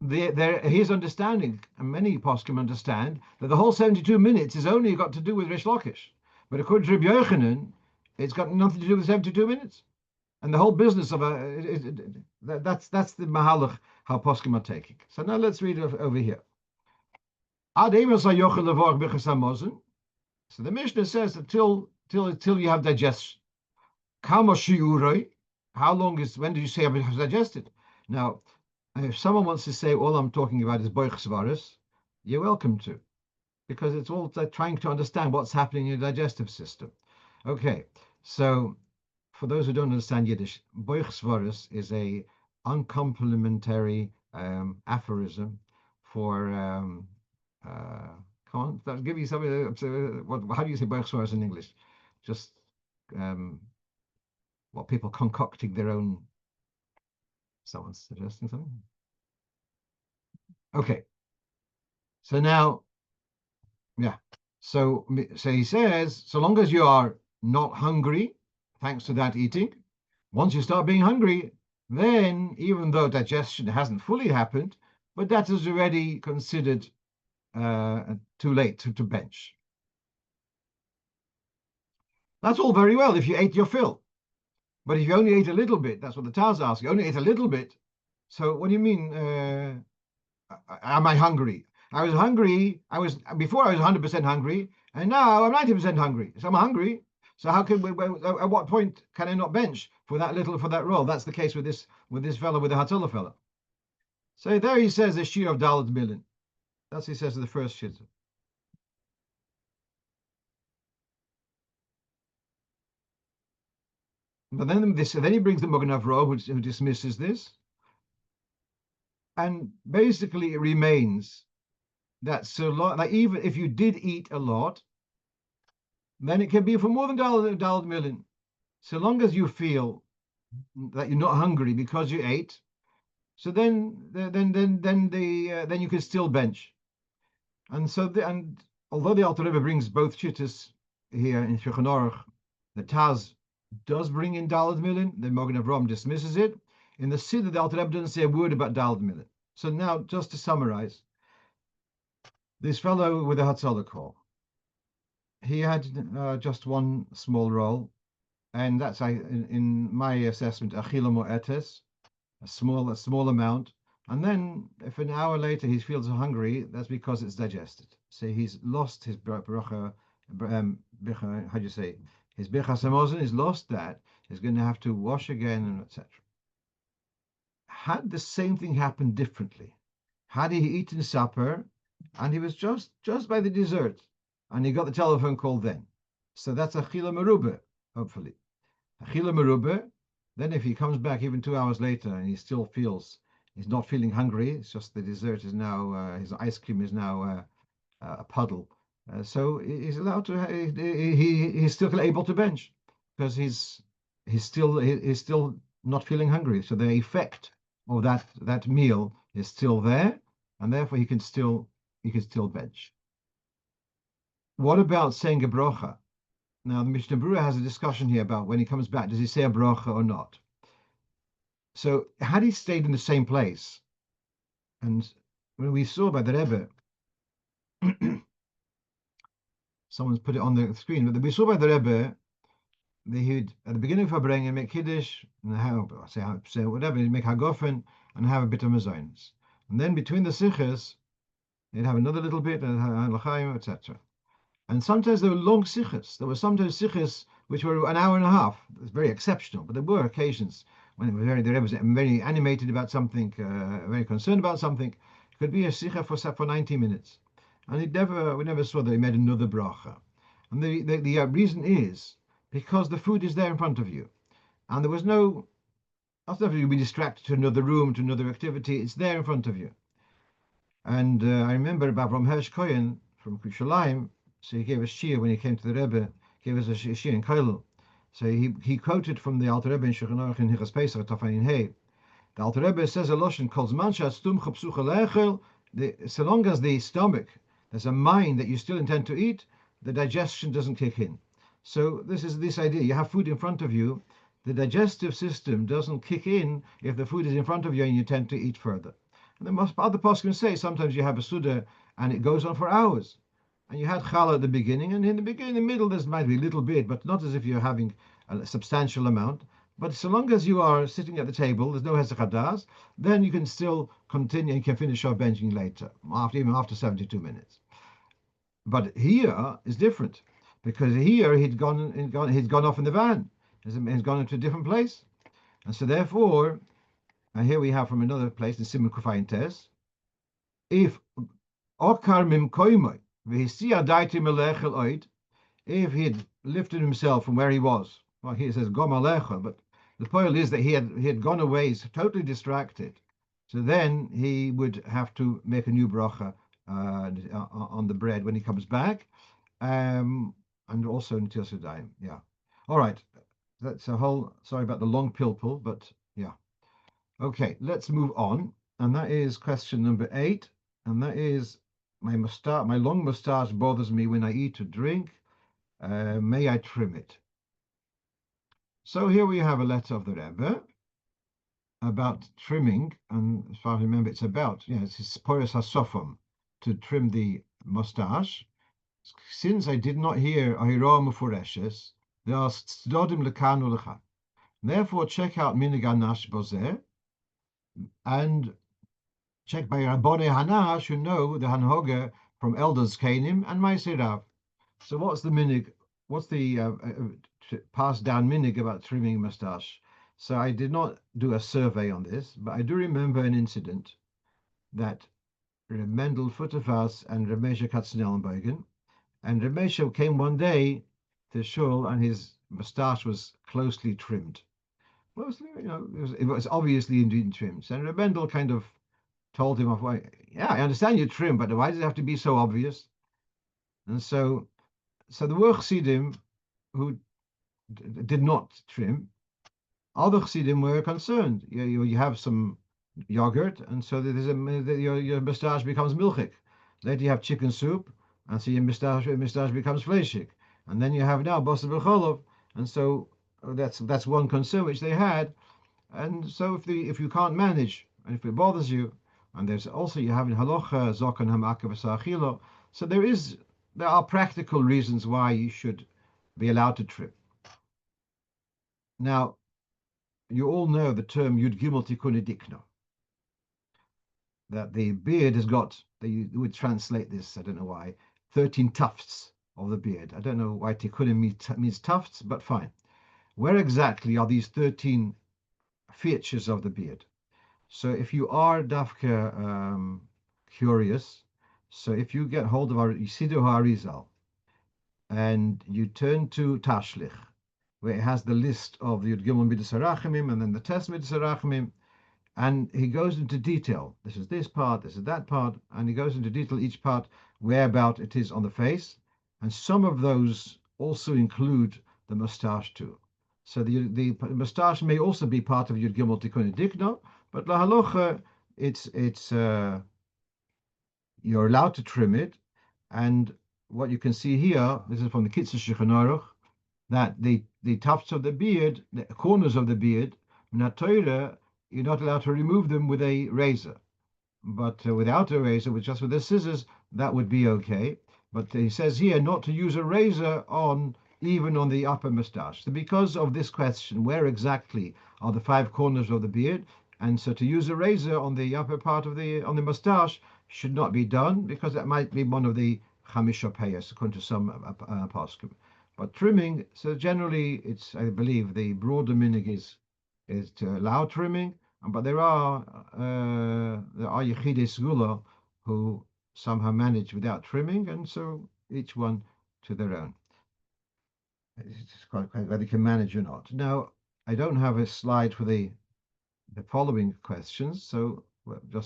his understanding, and many poskim understand, that the whole 72 minutes is only got to do with Rish Lakish. But according to Rabbi Yochanan, it's got nothing to do with 72 minutes. And the whole business of that's the mahalach how poskim are taking. So now let's read it over here. So the Mishnah says that till you have digestion. Kama shiuroi, when do you say it has digested? Now, if someone wants to say all I'm talking about is boich, you're welcome to, because it's all trying to understand what's happening in your digestive system. Okay, so for those who don't understand Yiddish, boich is a uncomplimentary aphorism for come on, I'll give you something. How do you say boich in English? Just people concocting their own. Someone's suggesting something. Okay. So now, yeah. So he says, so long as you are not hungry, thanks to that eating, once you start being hungry, then even though digestion hasn't fully happened, but that is already considered too late to bench. That's all very well if you ate your fill. But if you only ate a little bit, that's what the Taz asks, you only ate a little bit. So what do you mean, am I hungry? I was hungry, before I was 100% hungry, and now I'm 90% hungry. So I'm hungry. So how can at what point can I not bench for that role? That's the case with this fellow, with the Hatzolo fellow. So there he says the shiur of Dalet Milin. That's what he says in the first shit. But then he brings the Magen Avraham, who dismisses this, and basically it remains that so long, like even if you did eat a lot, then it can be for more than Dalet Milin, so long as you feel that you're not hungry because you ate. So then you can still bench, and although the Alter Rebbe brings both shittas here in Shulchan Aruch, the Taz does bring in Dalet Milin. The Magen Avraham dismisses it. In the Siddur, the Alter Rebbe doesn't say a word about Dalet Milin. So now, just to summarize, this fellow with the Hatzolo call, he had just one small role, and that's in my assessment, achila mo'etes, a small amount. And then, if an hour later he feels hungry, that's because it's digested. So he's lost his brocho, how do you say? His bichas hamazon, he's lost that. He's going to have to wash again, and etc. Had the same thing happened differently, had he eaten supper, and he was just by the dessert, and he got the telephone call then, so that's achila merubah, hopefully. Achila merubah. Then if he comes back even 2 hours later and he still feels he's not feeling hungry, it's just the dessert is now, his ice cream is now a puddle. So he's allowed to. He's still able to bench because he's still not feeling hungry. So the effect of that meal is still there, and therefore he can still bench. What about saying a brocha? Now the Mishnah Berurah has a discussion here about when he comes back, does he say a brocha or not? So had he stayed in the same place, and when we saw by the Rebbe, someone's put it on the screen, but we saw by the Rebbe, he'd at the beginning of Fabrengen make Kiddush, and say whatever, he'd make Hagofen, and have a bit of Mazonos. And then between the Sichas, they'd have another little bit, and L'chaim, etc. And sometimes there were long Sichas. There were sometimes Sichas which were an hour and a half. It was very exceptional, but there were occasions when the Rebbe was very animated about something, very concerned about something. It could be a Sicha for 90 minutes. And we never saw that he made another bracha. And the reason is because the food is there in front of you. And there was not that you'll be distracted to another room, to another activity. It's there in front of you. And I remember about from Hirsch Kohen from Kushalayim, so he gave a shiur when he came to the Rebbe, gave us a shiur in Kailul. So he quoted from the Alter Rebbe in Shulchan Aruch in Hilchos Pesach, Tafayin Hey. The Alter Rebbe says a lashon calls mancha stum chapsucha lechel. So long as the stomach, there's a mind that you still intend to eat, the digestion doesn't kick in. So this is this idea: you have food in front of you, the digestive system doesn't kick in if the food is in front of you and you tend to eat further. And then other poskim say sometimes you have a Suda and it goes on for hours. And you had challah at the beginning, and in the middle there might be a little bit, but not as if you're having a substantial amount. But so long as you are sitting at the table, there's no hesach hadas, then you can still continue and can finish your benching later, even after 72 minutes. But here is different, because here he'd gone off in the van, he's gone into a different place. And so therefore, here we have from another place in Simon Kufayin Tes, if Okar Mim Koimoy, Vihisia Daiti Melechel Oid, if he had lifted himself from where he was, well, he says Gomalecha, but the point is that he had gone away, he's totally distracted. So then he would have to make a new brocha on the bread when he comes back, and also Netilas Yodayim. Yeah. All right. That's a whole. Sorry about the long pilpul, but yeah. Okay, let's move on, and that is question number 8, and that is my mustache. My long mustache bothers me when I eat or drink. May I trim it? So here we have a letter of the Rebbe about trimming, and as far as I remember, it's about, it's his poros hasofim, to trim the mustache. Since I did not hear ahira mufureshes, there are tzdodim lekan ulecha. Therefore, check out minig anash bozeh, and check by Rabboni Hanash, who know the Hanhoga from elders Kanim and Maisirav. So what's the minig? What's the passed down minig about trimming mustache? So I did not do a survey on this, but I do remember an incident that Reb Mendel Futterfass and Reb Moshe Katzenellenbogen, and Reb Moshe came one day to Shul and his mustache was closely trimmed. Mostly, it was obviously indeed trimmed. And Reb Mendel kind of told him, yeah, I understand you trim, but why does it have to be so obvious? And so the were Chassidim who did not trim, other Chassidim were concerned. You have some yogurt, and so your mustache becomes milchik. Later you have chicken soup, and so your mustache becomes fleshik. And then you have now basar b'cholov, and so that's one concern which they had. And so if you can't manage, and if it bothers you, and there's also you have in Halocho zokon ha'makav v'sa'achilo, so there are practical reasons why you should be allowed to trim. Now, you all know the term Yud Gimel Tikkun Dikno, that the beard has got, they would translate this, I don't know why, 13 tufts of the beard. I don't know why Tikkun means tufts, but fine. Where exactly are these 13 features of the beard? So if you are dafka curious, so if you get hold of Yisidu HaArizal and you turn to Tashlich, where it has the list of the Yud Gimel Midas HaRachamim and then the Tes Midas HaRachamim, and he goes into detail. This is this part, this is that part, and he goes into detail each part, whereabout it is on the face, and some of those also include the mustache too. So the mustache may also be part of Yud Gimel Tikkun Dikno, but la halacha, it's you're allowed to trim it, and what you can see here, this is from the Kitzur Shulchan Aruch, that the tufts of the beard, the corners of the beard, in Torah, you're not allowed to remove them with a razor, but without a razor, just with the scissors, that would be okay. But he says here not to use a razor even on the upper mustache. So because of this question, where exactly are the 5 corners of the beard? And so to use a razor on the upper part of the mustache should not be done, because that might be one of the chamisha payas, according to some poskim. But trimming, so generally, it's, I believe, the broader minig is to allow trimming, but there are yechidei segula who somehow manage without trimming, and so each one to their own. It's quite whether you can manage or not. Now, I don't have a slide for the following questions, so the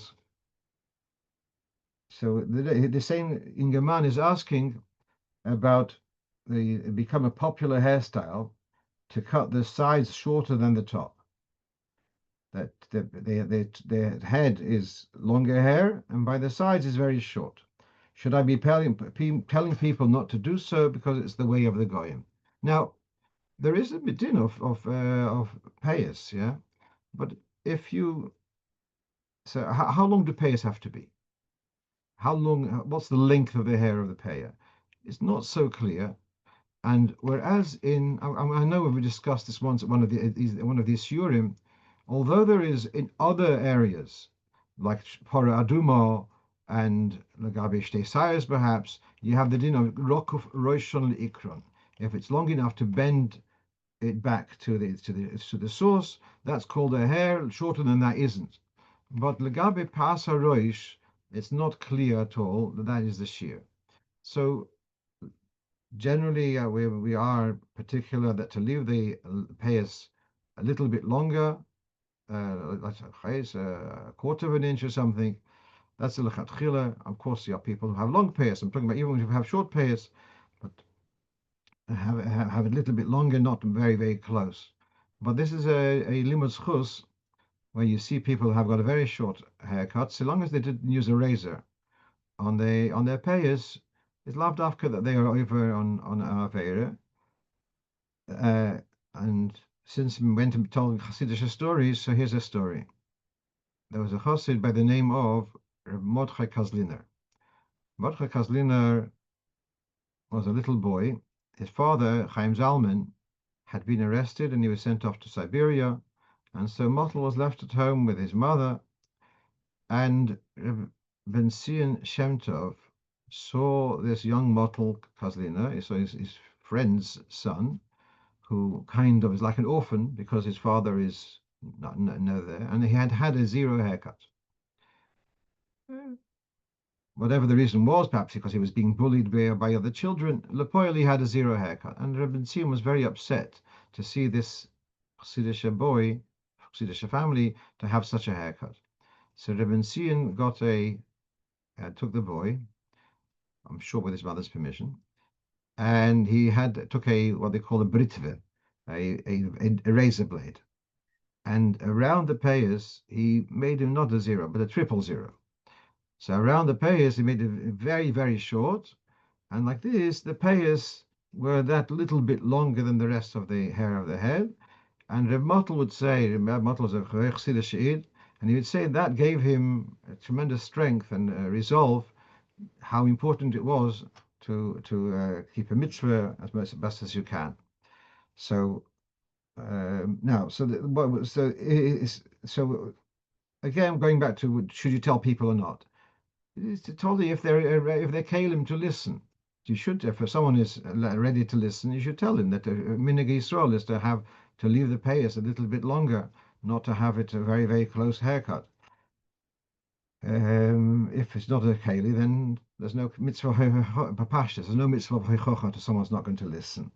same Ingerman is asking about become a popular hairstyle to cut the sides shorter than the top. That their head is longer hair, and by the sides is very short. Should I be telling people not to do so because it's the way of the goyim? Now, there is a bidin of payas, yeah, but if you how long do payas have to be? How long? What's the length of the hair of the payah? It's not so clear. And whereas I know we discussed this once at one of these shiurim, although there is in other areas like Pora Aduma and Lagabe Shtei perhaps, you have the din of Rokuf Roshon Ikron. If it's long enough to bend it back to the source. That's called a hair. Shorter than that isn't. But legabe pas haroish, it's not clear at all that that is the shiur. So generally, we are particular that to leave the payas a little bit longer, like a quarter of an inch or something. That's the lechatchila. Of course, there are people who have long payas. I'm talking about even if you have short payas, but have a little bit longer, not very, very close. But this is a limud schus where you see people have got a very short haircut, so long as they didn't use a razor on their payas, it's lav dafka that they are over on our Vayero. And since we went and told Hasidic stories, so here's a story. There was a Chassid by the name of Mordechai Kazliner. Mordechai Kazliner was a little boy. His father, Chaim Zalman, had been arrested and he was sent off to Siberia. And so Motel was left at home with his mother. And Ben Zion Shem Tov saw this young Motel Kazliner, so his friend's son, who kind of is like an orphan because his father is not no there, and he had had a zero haircut. Whatever the reason was, perhaps because he was being bullied by other children, Lepoili had a zero haircut, and Rebbe Zion was very upset to see this Chassidish boy, Chassidish family, to have such a haircut. So Rebbe Zion took the boy, I'm sure with his mother's permission, and he took what they call a britve, a razor blade. And around the payas, he made him not a zero, but a triple zero. So around the payas, he made it very, very short. And like this, the payas were that little bit longer than the rest of the hair of the head. And Reb Motel would say, Reb Motel was a Chassidish Yid, and he would say that gave him a tremendous strength and resolve how important it was to keep a mitzvah as best as you can. So now, so again, going back to should you tell people or not? It's totally if they're kalim to listen. You should, if someone is ready to listen, you should tell him that minhag Yisrael is to leave the payas a little bit longer, not to have it a very, very close haircut. If it's not a keli, then there's no mitzvah papashas. There's no mitzvah hoichocha to someone's not going to listen.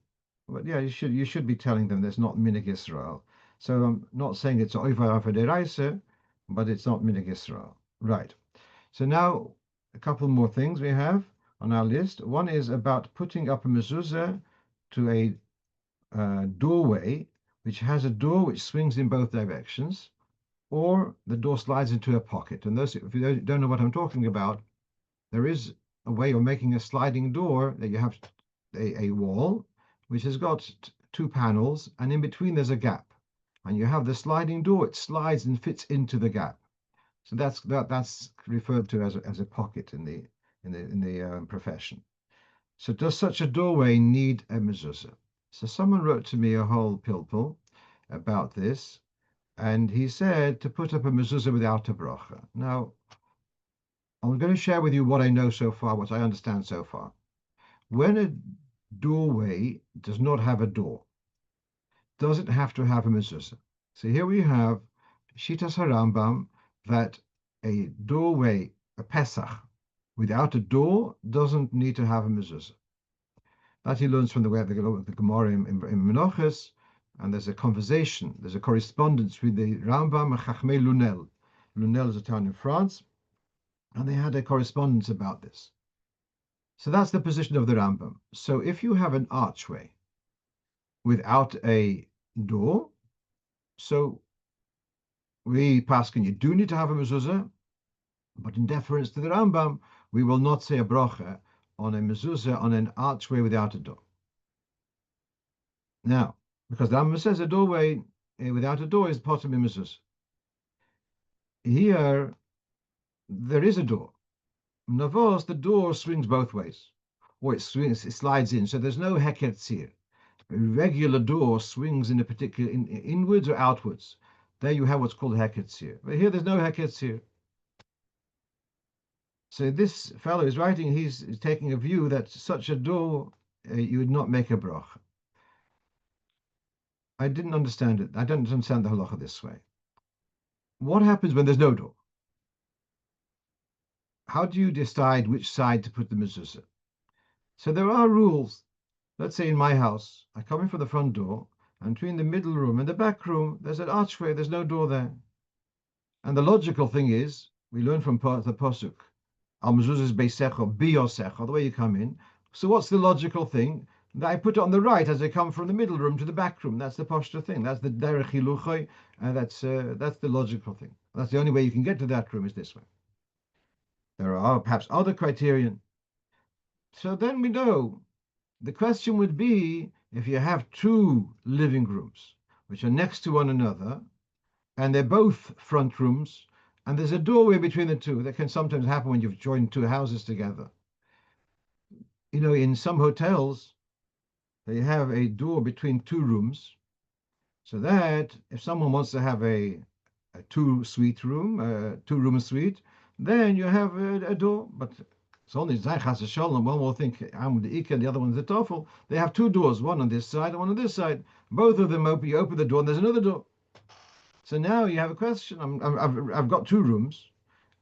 But yeah, you should be telling them there's not minhag Yisrael. So I'm not saying it's over deraisa, but it's not minhag Yisrael. Right. So now a couple more things we have on our list. One is about putting up a mezuzah to a doorway which has a door which swings in both directions, or the door slides into a pocket. And those, if you don't know what I'm talking about, there is a way of making a sliding door that you have a wall which has got two panels, and in between there's a gap. And you have the sliding door, it slides and fits into the gap. So that's referred to as a pocket in the profession. So does such a doorway need a mezuzah? So someone wrote to me a whole pilpul about this, and he said to put up a mezuzah without a brocho. Now, I'm going to share with you what I know so far, what I understand so far. When a doorway does not have a door, does it have to have a mezuzah? So here we have Shitas HaRambam, that a doorway, a Pesach, without a door doesn't need to have a mezuzah. That he learns from the way of the Gemara in Menachos, and there's a conversation, there's a correspondence with the Rambam and Chachmei Lunel. Lunel is a town in France, and they had a correspondence about this. So that's the position of the Rambam. So if you have an archway without a door, so we paskin, you do need to have a mezuzah, but in deference to the Rambam, we will not say a brocha on a mezuzah on an archway without a door. Now, because the Rambam says a doorway without a door is part of a mezuzah. Here, there is a door. Navos, the door swings both ways, or it slides in, so there's no heker tzir. A regular door swings in a particular inwards or outwards. There you have what's called heker tzir. But here there's no heker tzir. So this fellow is writing, he's taking a view that such a door you would not make a brocha. I didn't understand it. I don't understand the halacha this way. What happens when there's no door? How do you decide which side to put the mezuzah? So there are rules. Let's say in my house, I come in from the front door, and between the middle room and the back room, there's an archway, there's no door there. And the logical thing is, we learn from the Pasuk, Al mezuzahs beisecho, biyosecho, the way you come in. So what's the logical thing? That I put it on the right as I come from the middle room to the back room. That's the posture thing. That's the derech hiluchoi, and that's the logical thing. That's the only way you can get to that room is this way. There are perhaps other criterion. So then we know the question would be if you have two living rooms which are next to one another and they're both front rooms and there's a doorway between the two. That can sometimes happen when you've joined two houses together. You know, in some hotels, they have a door between two rooms so that if someone wants to have a two-suite room, two-room suite, then you have a door. But it's only Zaychas Shalom. One will think I'm the Ika, the other one's the Toffel. They have two doors, one on this side and one on this side. Both of them open. You open the door, and there's another door. So now you have a question. I've got two rooms,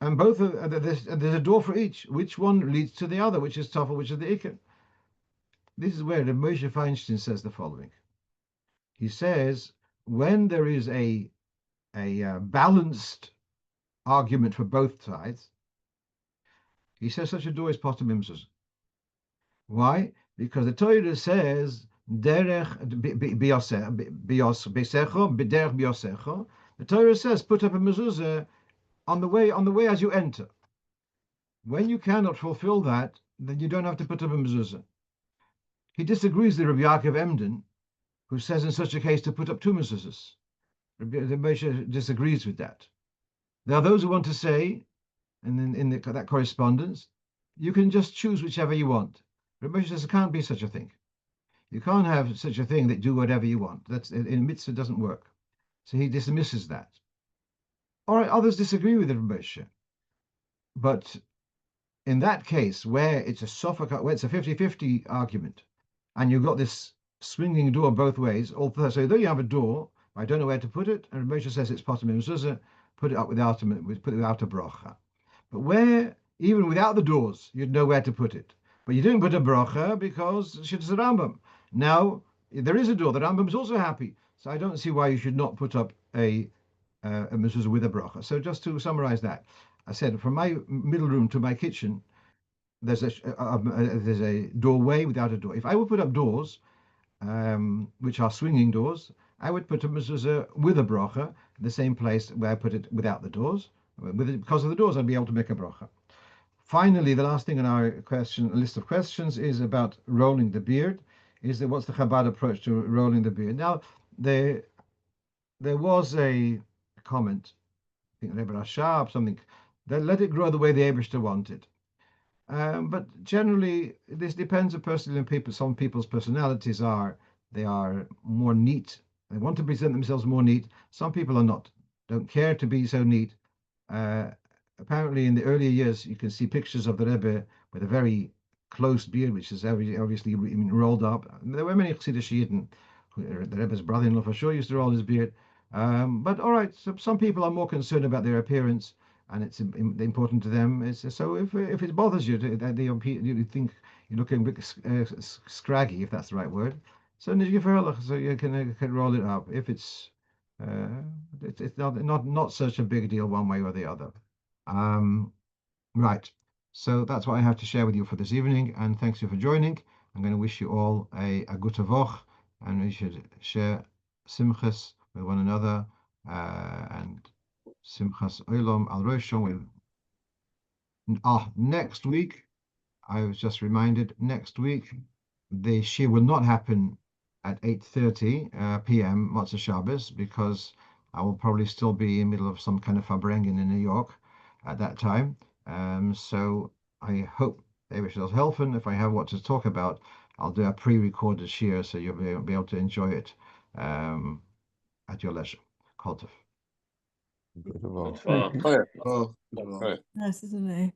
and both there's a door for each. Which one leads to the other? Which is Toffel? Which is the Ika? This is where Moshe Feinstein says the following. He says when there is a balanced argument for both sides, he says such a door is potter mimzuz. Why? Because the Torah says derech biyosecho, derech biyosecho. The Torah says put up a mezuzah on the way as you enter. When you cannot fulfill that, then you don't have to put up a mezuzah. He disagrees with Rabbi Yaakov Emden, who says in such a case to put up two mezuzahs. Rabbi Moshe disagrees with that. There are those who want to say, and in that correspondence, you can just choose whichever you want. Rabbi Moshe says it can't be such a thing. You can't have such a thing that do whatever you want. That's in mitzvah doesn't work. So he dismisses that. All right, others disagree with Rabbi Moshe. But in that case, where it's a 50-50 argument, and you've got this swinging door both ways, so though you have a door, I don't know where to put it, and Rabbi Moshe says it's potter mezuzah, put it up without a brocha. But where, even without the doors, you'd know where to put it. But you didn't put a brocha because it's a Rambam. Now, there is a door. The Rambam is also happy. So I don't see why you should not put up a mezuzah with a brocha. So just to summarize that, I said from my middle room to my kitchen, there's a doorway without a door. If I would put up doors, which are swinging doors, I would put a mezuzah with a brocha, the same place where I put it without the doors. Because of the doors, I'd be able to make a brocha. Finally, the last thing on our list of questions is about rolling the beard. What's the Chabad approach to rolling the beard? Now, there was a comment, I think Rebbe Rashab, something, that let it grow the way the Eibishter wanted. But generally, this depends on personal people. Some people's personalities they are more neat. They want to present themselves more neat. Some people are not, don't care to be so neat. Apparently, in the earlier years, you can see pictures of the Rebbe with a very close beard, which is obviously rolled up. There were many Chassidish Yidden. The Rebbe's brother-in-law for sure used to roll his beard. But all right, so some people are more concerned about their appearance, and it's important to them. So if it bothers you, you think you're looking a bit scraggy, if that's the right word, so you can roll it up. If it's not such a big deal one way or the other. Right. So that's what I have to share with you for this evening, and thanks you for joining. I'm going to wish you all a gute Woche, and we should share simchas with one another, and simchas olam al roshon. Next week, I was just reminded, next week, the shiur will not happen at 8:30 p.m. Motzei Shabbos, because I will probably still be in the middle of some kind of farbrengen in New York at that time. So I hope they wish us helping. If I have what to talk about, I'll do a pre-recorded shiur, so you'll be able to enjoy it at your leisure. Kol tov. Nice, isn't it?